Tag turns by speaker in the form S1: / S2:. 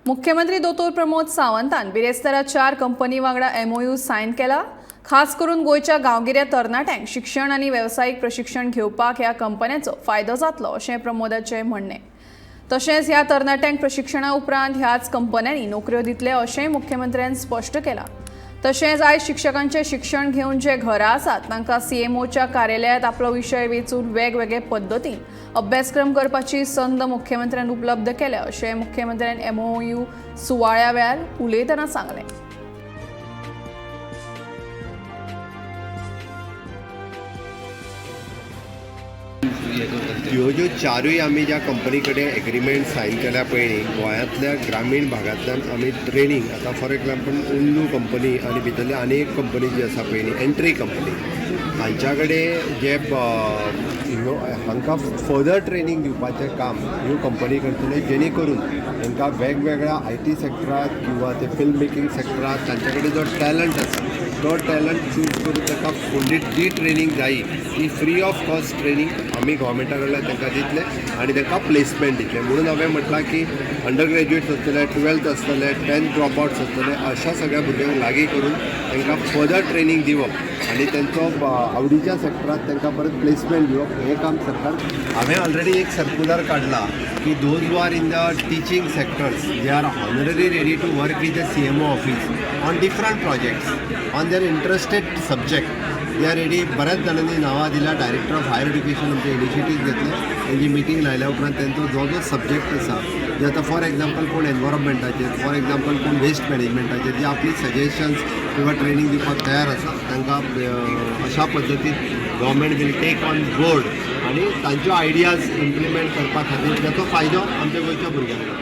S1: मुख्यमंत्री दोतोर प्रमोद सावंतान बिरेस्तारा 4 कंपनी वांगडा MOU सायन केला। खास करून गोयच्या गांवगिऱ्या तरणाट्यांक शिक्षण आणि व्यावसायिक प्रशिक्षण घेवपाक ह्या कंपन्यांचो फायदो जातलो अशें प्रमोदाचें म्हणणें। तशेंच ह्या तरणाट्यांक प्रशिक्षणा उपरांत ह्याच कंपन्यांनी नोकऱ्यो दितले अशेंय मुख्यमंत्र्यांनी स्पश्ट केलां। तशेंच आयज शिक्षकांचे शिक्षण घेवन जे घरा आसात तांकां CMOच्या कार्यालयांत आपलो विशय वेचून वेगवेगळे पद्दतीन अभ्यासक्रम करपाची संद मुख्यमंत्र्यांनी उपलब्ध केल्या अशें मुख्यमंत्र्यांनी MOU सुवाळ्या वेळार उलयतना सांगलें।
S2: ह्यो ज्यो चारूय आमी ज्या कंपनी कडेन एग्रीमेंट सायन केल्या पयलीं गोंयांतल्या ग्रामीण भागांतल्यान आमी ट्रेनींग आतां फॉर एग्जाम्पल उल्लू कंपनी आनी भितरली आनी एक कंपनी जी आसा पळय न्ही एंट्री कंपनी हांच्या कडेन जे हांकां फर्दर ट्रेनींग दिवपाचें काम ह्यो कंपनी करतले जेणे करून तांकां वेगवेगळ्या IT सेक्टरांत किंवा ते फिल्म मेकिंग सेक्टरांत तांचे कडेन जो टॅलंट आसा तो टॅलंट चूज करून ताका फुडली जी ट्रेनींग जायी ती फ्री ऑफ कॉस्ट ट्रेनींग आमी गोवमेंटा कडल्यान तांकां दितले आनी तांकां प्लेसमेंट दितले। म्हणून हांवें म्हटलां की अंडर ग्रॅज्युएट्स आसतले 12th आसतले 10th ड्रॉप आउट्स आसतले अशा सगळ्या भुरग्यांक लागीं करून तांकां फर्दर ट्रेनींग दिवप आनी तांचो आवडीच्या सेक्टरांत तांकां परत प्लेसमेंट दिवप हें काम सरकार हांवें ऑलरेडी एक सर्क्युलर काडला की those who are in the teaching sectors they are honorary ready to work with the CMO office on different projects on their interested subject they are ready. बऱ्याच जाणांनी नांवां दिल्या डायरेक्टर ऑफ हायर एड्युकेशन आमचे initiative घेतले तेंची meeting लायल्या उपरांत तेंचो जो जो सब्जेक्ट आसा जे आतां फॉर एग्जाम्पल कोण एनवायरमेंटाचेर फॉर एग्जाम्पल कोण वेस्ट मॅनेजमेंटाचेर जे आपली सजेशन्स किंवा ट्रेनींग दिवपाक तयार आसा तांकां अशा पद्दतीन government will take on board आनी तांच्यो आयडियाज इम्प्लिमेंट करपा खातीर ताचो फायदो आमच्या गोंयच्या भुरग्यांक